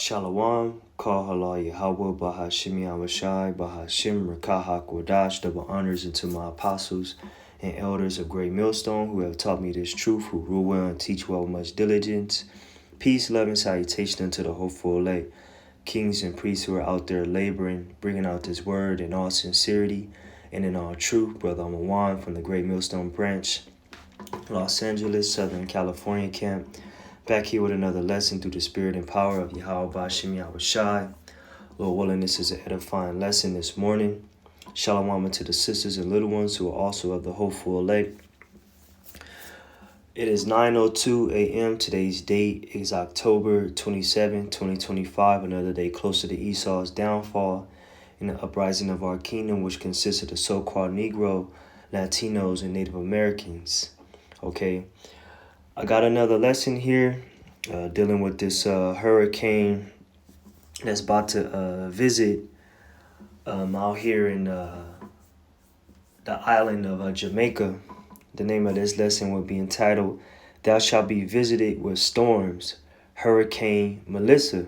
Shalom, Kahala Yahweh, Bahashim Yahweh Bahashim Rakaha Kodash, double honors unto my apostles and elders of Great Millstone who have taught me this truth, who rule well and teach well with much diligence. Peace, love, and salutation unto the hopeful elect, kings and priests who are out there laboring, bringing out this word in all sincerity and in all truth. Brother Amawan from the Great Millstone branch, Los Angeles, Southern California camp. Back here with another lesson through the spirit and power of Yahweh Bashim Yahweh Shai. Lord willing, this is an edifying lesson this morning. Shalom to the sisters and little ones who are also of the hopeful elect. It is 9:02 a.m. Today's date is October 27, 2025. Another day closer to Esau's downfall in the uprising of our kingdom, which consists of the so-called Negro, Latinos, and Native Americans. Okay. I got another lesson here dealing with this hurricane that's about to visit out here in the island of Jamaica. The name of this lesson will be entitled, Thou Shalt Be Visited with Storms, Hurricane Melissa.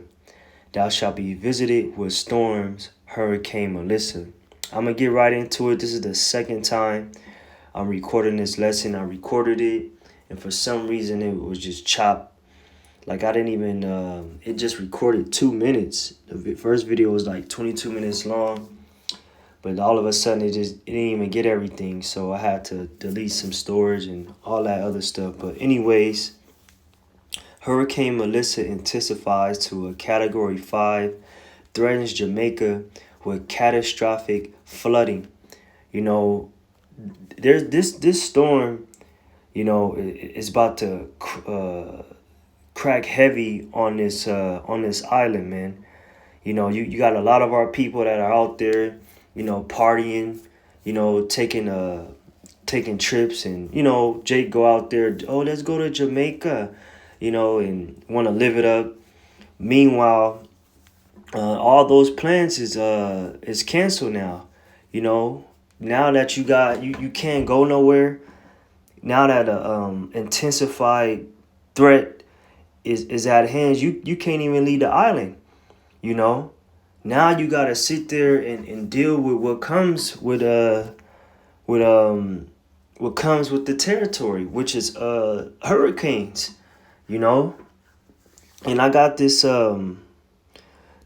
Thou shalt be visited with storms, Hurricane Melissa. I'm going to get right into it. This is the second time I'm recording this lesson. I recorded it, and for some reason it was just chopped. Like I didn't even, it just recorded 2 minutes. The first video was like 22 minutes long. But all of a sudden it didn't even get everything. So I had to delete some storage and all that other stuff. But anyways, Hurricane Melissa intensifies to a Category 5, threatens Jamaica with catastrophic flooding. You know, there's this storm, you know, is about to crack heavy on this island, man. You know, you got a lot of our people that are out there, you know, partying, you know, taking trips, and you know, Jake go out there, oh, let's go to Jamaica, you know, and want to live it up. Meanwhile, all those plans is canceled now. You know, now that you can't go nowhere. Now that intensified threat is at hand, you can't even leave the island. You know, now you gotta sit there and deal with what comes with the territory, which is hurricanes. You know, and I got this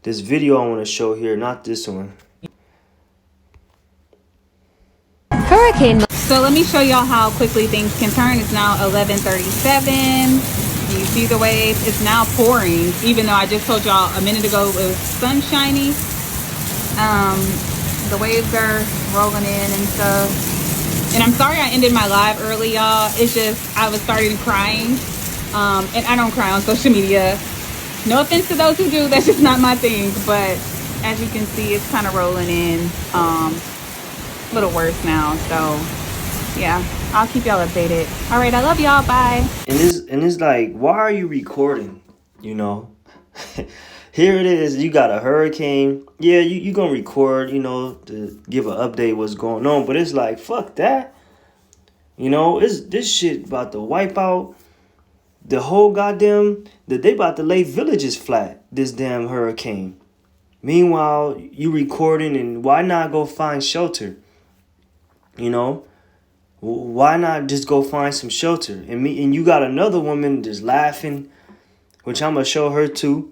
this video I want to show here, not this one. Hurricane. So let me show y'all how quickly things can turn. It's now 11:37. You see the waves? It's now pouring, even though I just told y'all a minute ago it was sunshiny. The waves are rolling in and stuff. And I'm sorry I ended my live early, y'all. It's just I was starting crying. And I don't cry on social media. No offense to those who do. That's just not my thing. But as you can see, it's kind of rolling in. A little worse now. So yeah, I'll keep y'all updated. All right, I love y'all. Bye. And it's like, why are you recording? You know, here it is. You got a hurricane. Yeah, you gonna record, you know, to give an update what's going on. But it's like, fuck that. You know, this shit about to wipe out the whole goddamn. They about to lay villages flat. This damn hurricane. Meanwhile, you recording, and why not go find shelter? You know, why not just go find some shelter? And you got another woman just laughing, which I'm gonna show her too,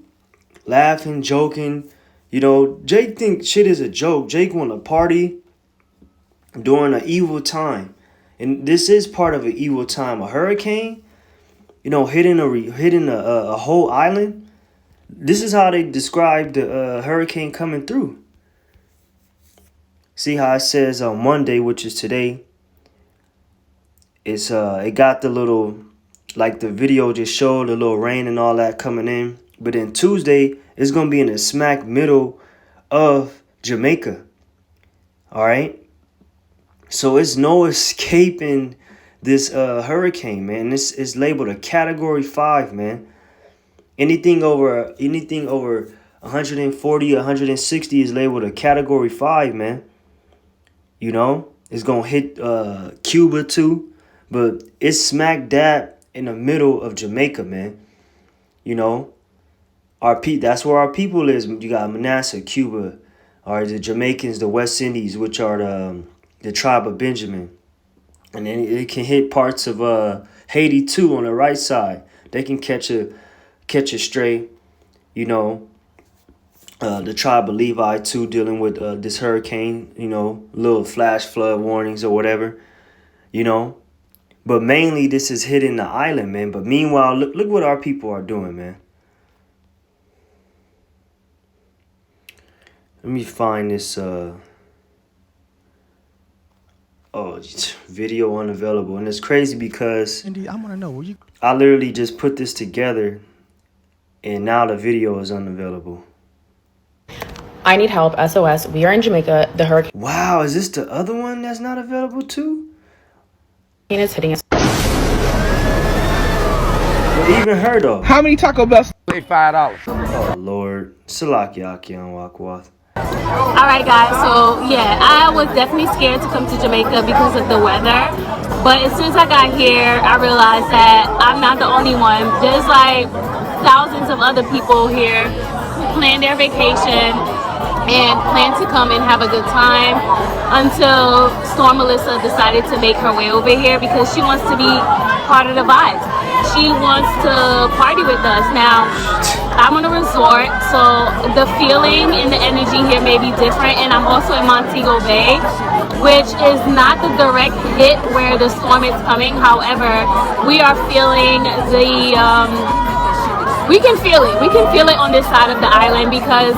laughing, joking. You know, Jake think shit is a joke. Jake want to party during an evil time, and this is part of an evil time. A hurricane, you know, hitting a whole island. This is how they describe the hurricane coming through. See how it says on Monday, which is today. It's it got the little, like the video just showed, the little rain and all that coming in. But then Tuesday, it's gonna be in the smack middle of Jamaica. All right. So it's no escaping this hurricane, man. This is labeled a Category 5, man. Anything over 140, 160 is labeled a Category 5, man. You know, it's gonna hit Cuba too, but it's smack dab in the middle of Jamaica, man. You know, That's where our people is. You got Manasseh, Cuba, or the Jamaicans, the West Indies, which are the tribe of Benjamin. And then it can hit parts of Haiti too on the right side. They can catch a stray, you know. The tribe of Levi too, dealing with this hurricane, you know, little flash flood warnings or whatever, you know. But mainly this is hitting the island, man. But meanwhile, look what our people are doing, man. Let me find this video unavailable. And it's crazy because Indy, I want to know, I literally just put this together and now the video is unavailable. I need help. SOS. We are in Jamaica. The hurricane Wow, is this the other one that's not available too? is hitting us. Well, even her though. how many Taco Bells? Pay $5. Oh Lord. Salaki on Wakwath. Alright guys, so yeah, I was definitely scared to come to Jamaica because of the weather. But as soon as I got here, I realized that I'm not the only one. There's like thousands of other people here who plan their vacation and plan to come and have a good time until Storm Melissa decided to make her way over here because she wants to be part of the vibes. She wants to party with us. Now, I'm on a resort, so the feeling and the energy here may be different, and I'm also in Montego Bay, which is not the direct hit where the storm is coming. However, we are feeling we can feel it. We can feel it on this side of the island because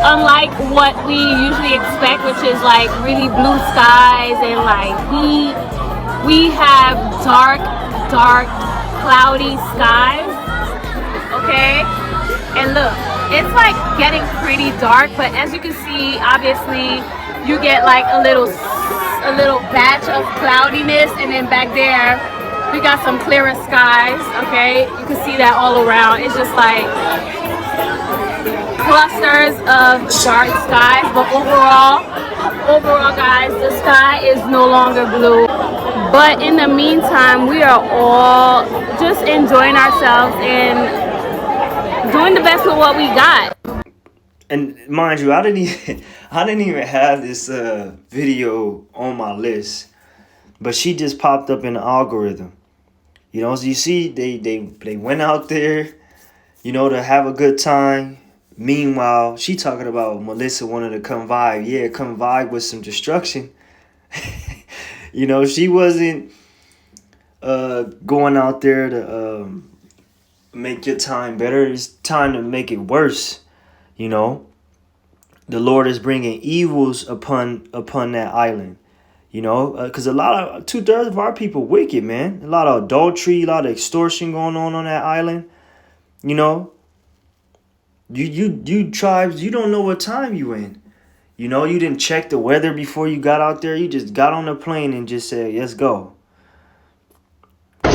unlike what we usually expect, which is like really blue skies and like heat, we have dark, cloudy skies, okay? And look, it's like getting pretty dark, but as you can see, obviously, you get like a little batch of cloudiness, and then back there, we got some clearer skies, okay? You can see that all around. It's just like clusters of dark skies, but overall, guys, the sky is no longer blue. But in the meantime, we are all just enjoying ourselves and doing the best with what we got. And mind you, I didn't even have this video on my list, but she just popped up in the algorithm. You know, so you see, they went out there, you know, to have a good time. Meanwhile, she talking about Melissa wanted to come vibe. Yeah, come vibe with some destruction. You know, she wasn't going out there to make your time better. It's time to make it worse. You know, the Lord is bringing evils upon that island. You know, because 2/3 of our people wicked, man. A lot of adultery, a lot of extortion going on that island. You know, you tribes, you don't know what time you in. You know, you didn't check the weather before you got out there. You just got on the plane and just said, let's go. And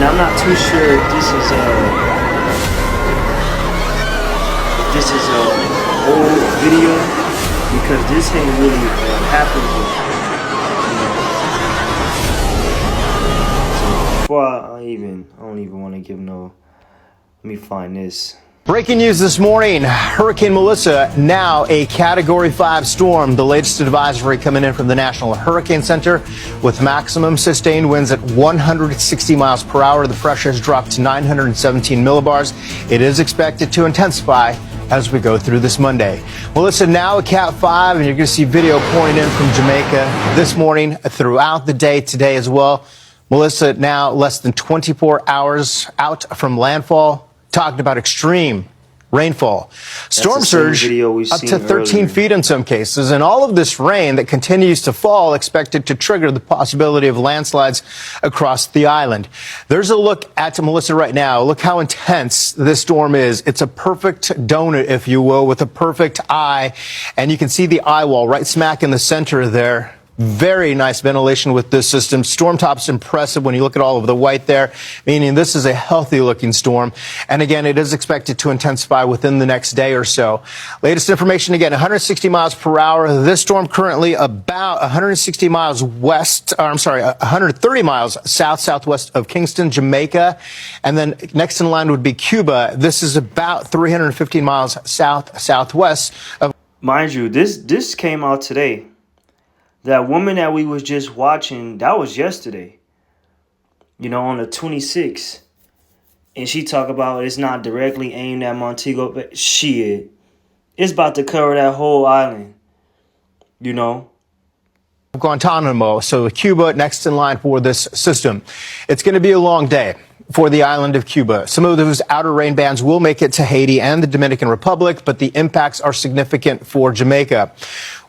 I'm not too sure if this is a old video, because this ain't really happened yet. So before I don't even want to give no, let me find this. Breaking news this morning, Hurricane Melissa, now a Category 5 storm. The latest advisory coming in from the National Hurricane Center with maximum sustained winds at 160 miles per hour. The pressure has dropped to 917 millibars. It is expected to intensify as we go through this Monday. Melissa now a Cat 5, and you're going to see video pouring in from Jamaica this morning, throughout the day today as well. Melissa now less than 24 hours out from landfall. Talking about extreme rainfall. Storm surge up to 13 feet in some cases, and all of this rain that continues to fall expected to trigger the possibility of landslides across the island. There's a look at Melissa right now. Look how intense this storm is. It's a perfect donut, if you will, with a perfect eye, and you can see the eye wall right smack in the center there. Very nice ventilation with this system. Storm top's impressive when you look at all of the white there, meaning this is a healthy looking storm. And again, it is expected to intensify within the next day or so. Latest information again, 160 miles per hour. This storm currently about 160 miles west, or I'm sorry, 130 miles southwest of Kingston, Jamaica. And then next in line would be Cuba. This is about 315 miles southwest of. Mind you, this came out today. That woman that we was just watching, that was yesterday, you know, on the 26th. And she talk about it's not directly aimed at Montego, but shit, it's about to cover that whole island, you know. Guantanamo, so Cuba next in line for this system. It's going to be a long day for the island of Cuba. Some of those outer rain bands will make it to Haiti and the Dominican Republic, but the impacts are significant for Jamaica.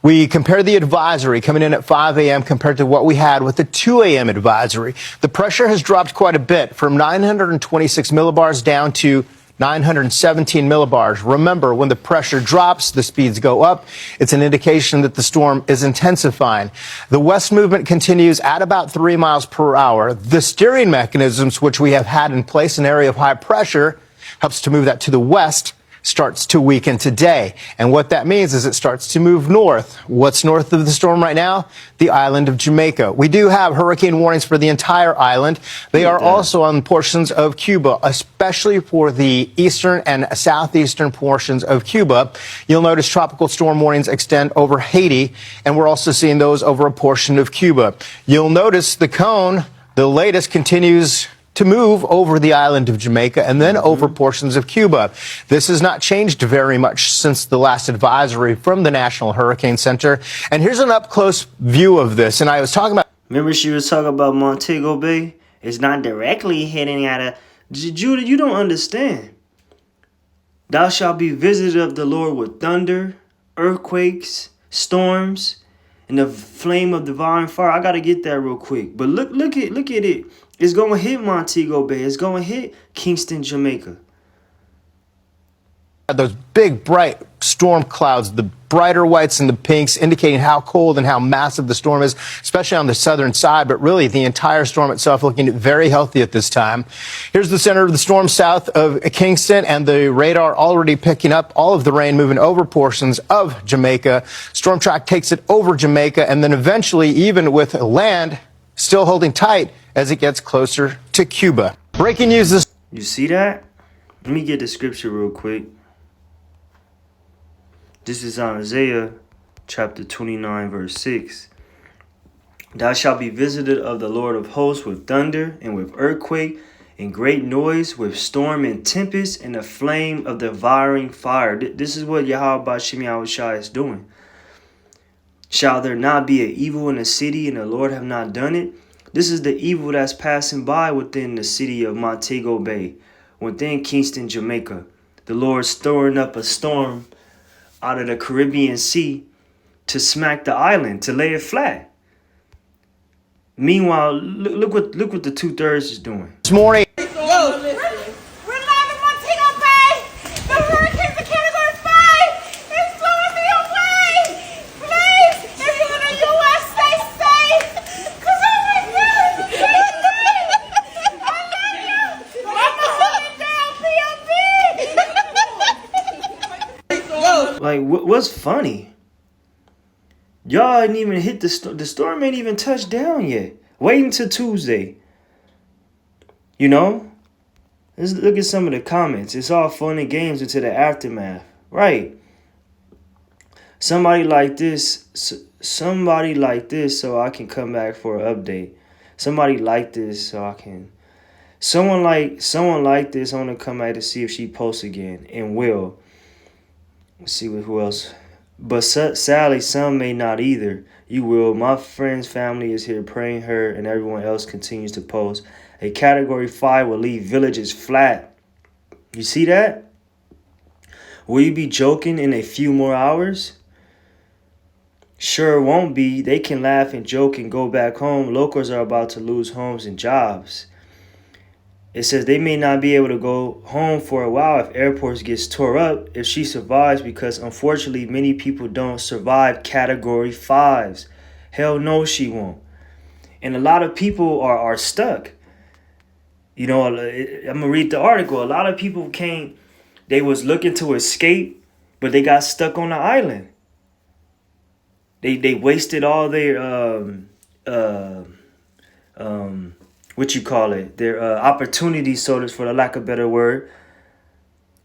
We compare the advisory coming in at 5 a.m. compared to what we had with the 2 a.m. advisory. The pressure has dropped quite a bit from 926 millibars down to 917 millibars. Remember, when the pressure drops, the speeds go up. It's an indication that the storm is intensifying. The west movement continues at about 3 miles per hour. The steering mechanisms, which we have had in place, an area of high pressure, helps to move that to the west, starts to weaken today. And what that means is it starts to move north. What's north of the storm right now? The island of Jamaica. We do have hurricane warnings for the entire island. They are also on portions of Cuba, especially for the eastern and southeastern portions of Cuba. You'll notice tropical storm warnings extend over Haiti, and we're also seeing those over a portion of Cuba. You'll notice the cone, the latest, continues to move over the island of Jamaica and then over portions of Cuba. This has not changed very much since the last advisory from the National Hurricane Center. And here's an up-close view of this. And I was talking about... Remember she was talking about Montego Bay? It's not directly hitting at a... Judah, you don't understand. Thou shalt be visited of the Lord with thunder, earthquakes, storms, and the flame of divine fire. I got to get that real quick. But look at it. It's going to hit Montego Bay. It's going to hit Kingston, Jamaica. Those big, bright storm clouds, the brighter whites and the pinks, indicating how cold and how massive the storm is, especially on the southern side. But really, the entire storm itself looking very healthy at this time. Here's the center of the storm south of Kingston, and the radar already picking up all of the rain moving over portions of Jamaica. Storm track takes it over Jamaica, and then eventually, even with land still holding tight as it gets closer to Cuba. Breaking news this. You see that? Let me get the scripture real quick. This is Isaiah chapter 29, verse 6. Thou shalt be visited of the Lord of hosts with thunder and with earthquake and great noise, with storm and tempest and the flame of devouring fire. This is what Yahweh Bashim Yahushua is doing. Shall there not be an evil in the city, and the Lord have not done it? This is the evil that's passing by within the city of Montego Bay, within Kingston, Jamaica. The Lord storing up a storm out of the Caribbean Sea to smack the island, to lay it flat. Meanwhile, look what the 2/3 is doing. This morning. We're live in Montego Bay. The hurricane's a category 5. It's blowing me away. Please, if you're in the U.S., stay safe. Because oh my God. I love you. I'm holding down POV. Like, what's funny? Y'all didn't even hit the storm ain't even touched down yet. Wait until Tuesday. You know? Let's look at some of the comments. It's all fun and games until the aftermath. Right. Somebody like this so I can come back for an update. Somebody like this so I can... Someone like this, I want to come back to see if she posts again. And will. Let's see who else... But sadly, some may not either. You will. My friend's family is here praying her, and everyone else continues to post. A category 5 will leave villages flat. You see that? Will you be joking in a few more hours? Sure won't be. They can laugh and joke and go back home. Locals are about to lose homes and jobs. It says they may not be able to go home for a while if airports gets tore up if she survives, because unfortunately many people don't survive category 5s. Hell no, she won't. And a lot of people are stuck. You know, I'm going to read the article. A lot of people they was looking to escape, but they got stuck on the island. They wasted all their, their opportunities, for the lack of a better word.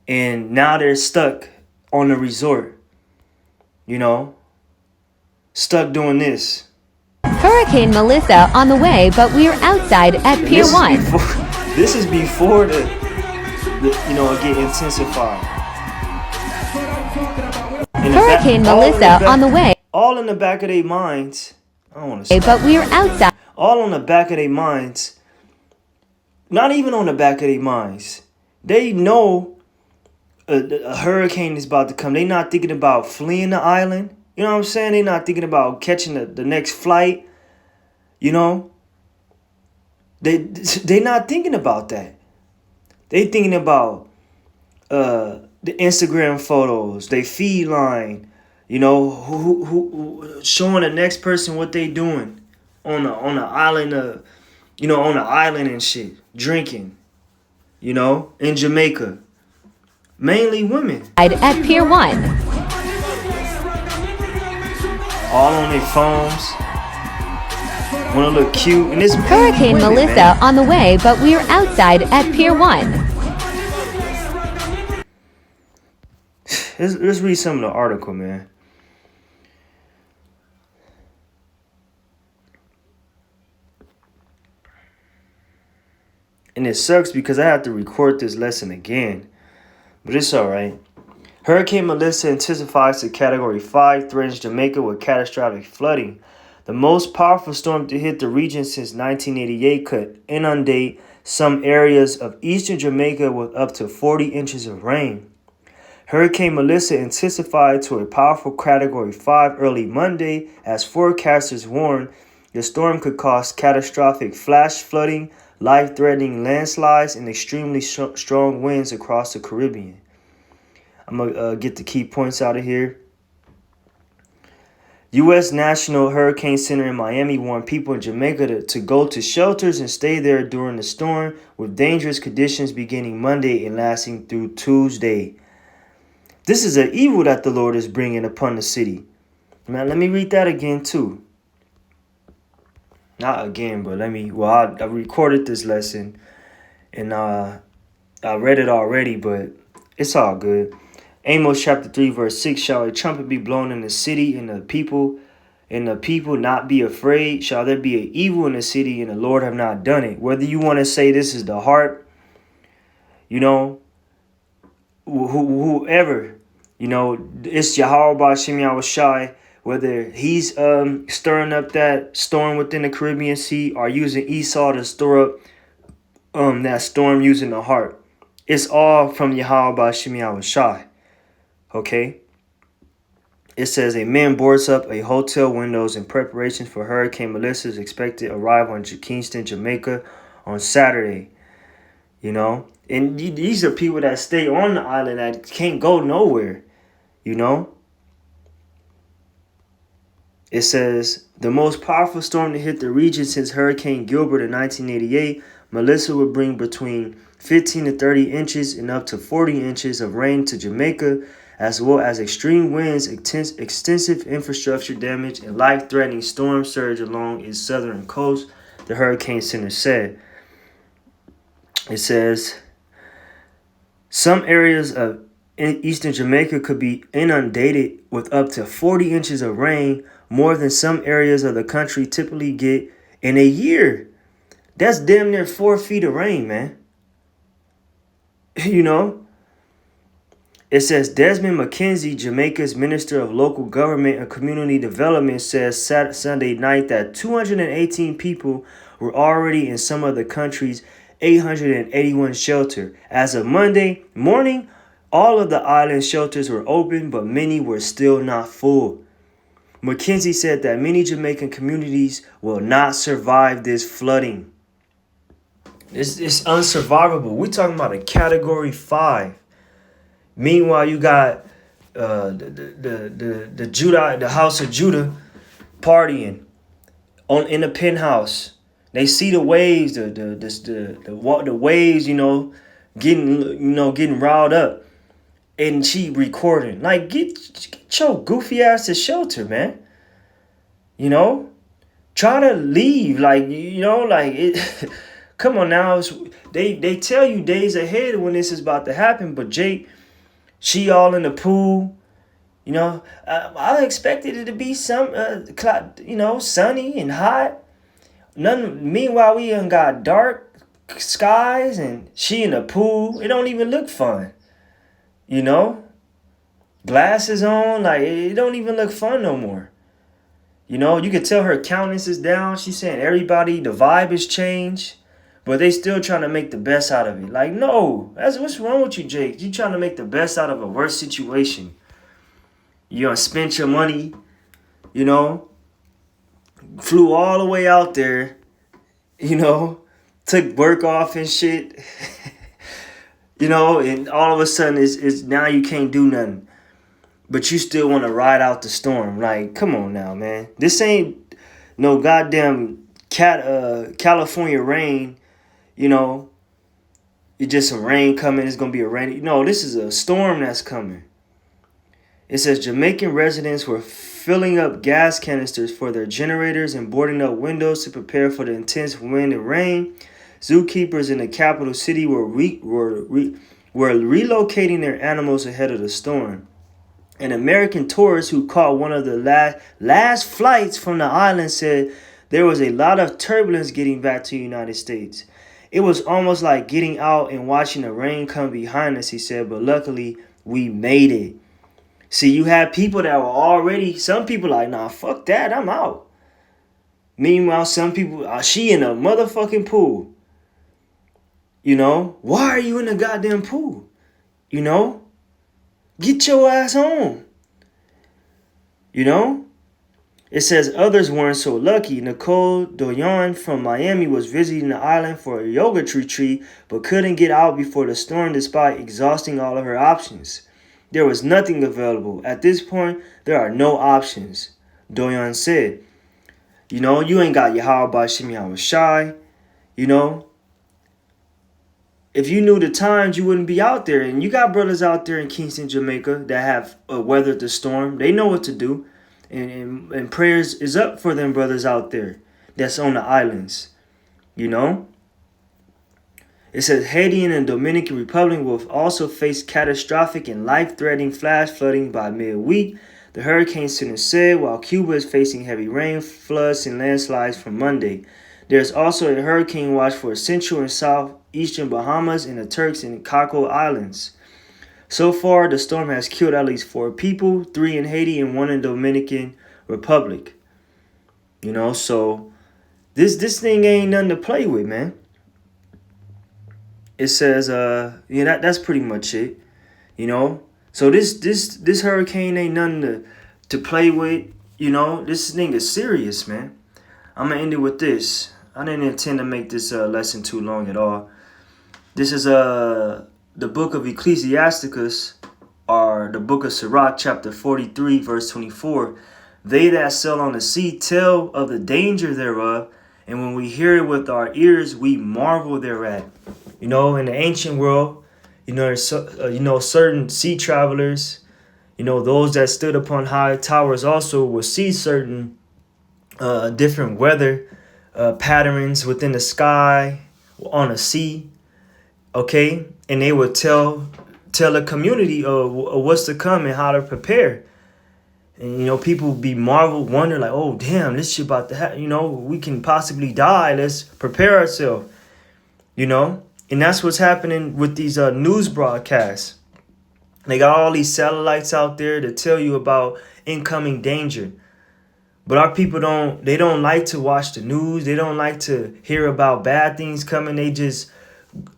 And now they're stuck on the resort, you know, stuck doing this. Hurricane Melissa on the way, but we're outside at Pier 1. This is before the get intensified. Hurricane Melissa on the way. All in the back of their minds. I don't want to say. But we're outside. All on the back of their minds. Not even on the back of their minds. They know a hurricane is about to come. They not thinking about fleeing the island. You know what I'm saying? They not thinking about catching the next flight. You know? They not thinking about that. They thinking about the Instagram photos, they feed line, you know, who showing the next person what they doing on the island on the island and shit, drinking, you know, in Jamaica. Mainly women. At Pier 1. All on their phones. Want to look cute. And it's Hurricane women, Melissa man. on the way, but we're outside at Pier 1. Let's read some of the article, man. And it sucks because I have to record this lesson again. But it's alright. Hurricane Melissa intensifies to Category 5, threatens Jamaica with catastrophic flooding. The most powerful storm to hit the region since 1988 could inundate some areas of eastern Jamaica with up to 40 inches of rain. Hurricane Melissa intensified to a powerful Category 5 early Monday as forecasters warned the storm could cause catastrophic flash flooding, life-threatening landslides, and extremely strong winds across the Caribbean. I'm going to get the key points out of here. U.S. National Hurricane Center in Miami warned people in Jamaica to go to shelters and stay there during the storm, with dangerous conditions beginning Monday and lasting through Tuesday. This is an evil that the Lord is bringing upon the city. Now, let me read that again, too. Not again, but I recorded this lesson, and I read it already, but it's all good. Amos chapter 3, verse 6, shall a trumpet be blown in the city, and the people not be afraid? Shall there be an evil in the city, and the Lord have not done it? Whether you want to say this is the heart, you know, whoever, you know, it's Yahweh B'Shem Yahushai, whether he's stirring up that storm within the Caribbean Sea or using Esau to stir up that storm using the heart. It's all from Yahweh B'Shem Yahushai. Okay? It says a man boards up a hotel windows in preparation for Hurricane Melissa's expected arrival in Kingston, Jamaica on Saturday. You know? And these are people that stay on the island that can't go nowhere. You know? It says, the most powerful storm to hit the region since Hurricane Gilbert in 1988, Melissa would bring between 15 to 30 inches and up to 40 inches of rain to Jamaica, as well as extreme winds, extensive infrastructure damage, and life-threatening storm surge along its southern coast, the Hurricane Center said. It says, some areas of eastern Jamaica could be inundated with up to 40 inches of rain, more than some areas of the country typically get in a year. That's damn near 4 feet of rain, man. You know? It says Desmond McKenzie, Jamaica's Minister of Local Government and Community Development, says Sunday night that 218 people were already in some of the country's 881 shelters. As of Monday morning, all of the island shelters were open, but many were still not full. McKenzie said that many Jamaican communities will not survive this flooding. It's unsurvivable. We're talking about a Category 5. Meanwhile, you got the House of Judah partying, in the penthouse. They see the waves, the waves, getting riled up, and she recording. Like, get your goofy ass to shelter, man. Try to leave, like, like it. Come on now, they tell you days ahead when this is about to happen, but Jake, she all in the pool. I expected it to be some, sunny and hot. Meanwhile, we done got dark skies and she in the pool. It don't even look fun. Glasses on, like it don't even look fun no more. You could tell her countenance is down. She's saying everybody, the vibe has changed, but they still trying to make the best out of it. Like, no, what's wrong with you, Jake? You trying to make the best out of a worse situation. You done spent your money, flew all the way out there, took work off and shit, and all of a sudden it's now you can't do nothing. But you still want to ride out the storm. Like, come on now, man. This ain't no goddamn California rain, It's just some rain coming. It's going to be a rainy. No, this is a storm that's coming. It says Jamaican residents were filling up gas canisters for their generators and boarding up windows to prepare for the intense wind and rain. Zookeepers in the capital city were relocating their animals ahead of the storm. An American tourist who caught one of the last flights from the island said there was a lot of turbulence getting back to the United States. It was almost like getting out and watching the rain come behind us, he said, but luckily we made it. See, you had people that were already, some people like, nah, fuck that, I'm out. Meanwhile, some people, she in a motherfucking pool. Why are you in the goddamn pool? Get your ass home. It says others weren't so lucky. Nicole Doyon from Miami was visiting the island for a yoga retreat, but couldn't get out before the storm despite exhausting all of her options. There was nothing available. At this point, there are no options, Doyon said. You ain't got your how about Shimmy I was shy. If you knew the times, you wouldn't be out there. And you got brothers out there in Kingston, Jamaica that have weathered the storm. They know what to do. And prayers is up for them brothers out there that's on the islands. It says Haiti and the Dominican Republic will also face catastrophic and life-threatening flash flooding by midweek, the Hurricane Center said, while Cuba is facing heavy rain, floods, and landslides from Monday. There's also a hurricane watch for central and southeastern Bahamas and the Turks and Caicos Islands. So far, the storm has killed at least 4 people, 3 in Haiti and 1 in the Dominican Republic. So this thing ain't nothing to play with, man. It says, that's pretty much it, So this hurricane ain't nothing to play with, This thing is serious, man. I'm gonna end it with this. I didn't intend to make this lesson too long at all. This is the book of Ecclesiasticus, or the book of Sirach, chapter 43, verse 24. They that sail on the sea tell of the danger thereof, and when we hear it with our ears, we marvel thereat. In the ancient world, certain sea travelers, those that stood upon high towers also will see certain different weather patterns within the sky, on the sea, okay? And they would tell the community of what's to come and how to prepare. And, people be wonder like, oh, damn, this shit about to happen. We can possibly die. Let's prepare ourselves, And that's what's happening with these news broadcasts. They got all these satellites out there to tell you about incoming danger. But our people don't like to watch the news. They don't like to hear about bad things coming. They just,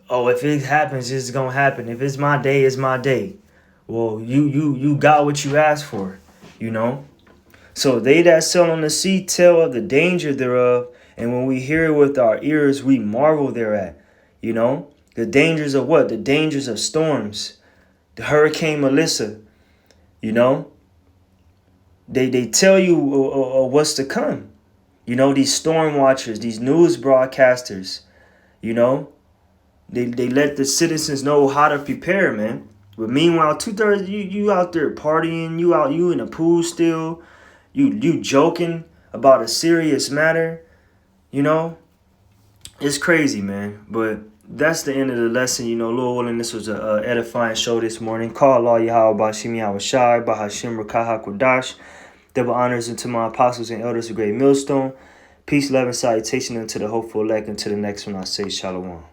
if it happens, it's going to happen. If it's my day, it's my day. Well, you got what you asked for, So they that sail on the sea tell of the danger thereof. And when we hear it with our ears, we marvel thereat. The dangers of what? The dangers of storms. The Hurricane Melissa, They tell you what's to come, You know, these storm watchers, these news broadcasters, you know, they let the citizens know how to prepare, man. But meanwhile, 2/3 you out there partying, you in the pool still, you joking about a serious matter, you know. It's crazy, man. But that's the end of the lesson. You know, Lord willing, this was a edifying show this morning. Call Allah Yahweh Bashim Yahweh Shai, Bahashim Rakaha Kodash. Double honors unto my apostles and elders of Great Millstone. Peace, love, and salutation unto the hopeful elect. Until the next one, I say Shalom.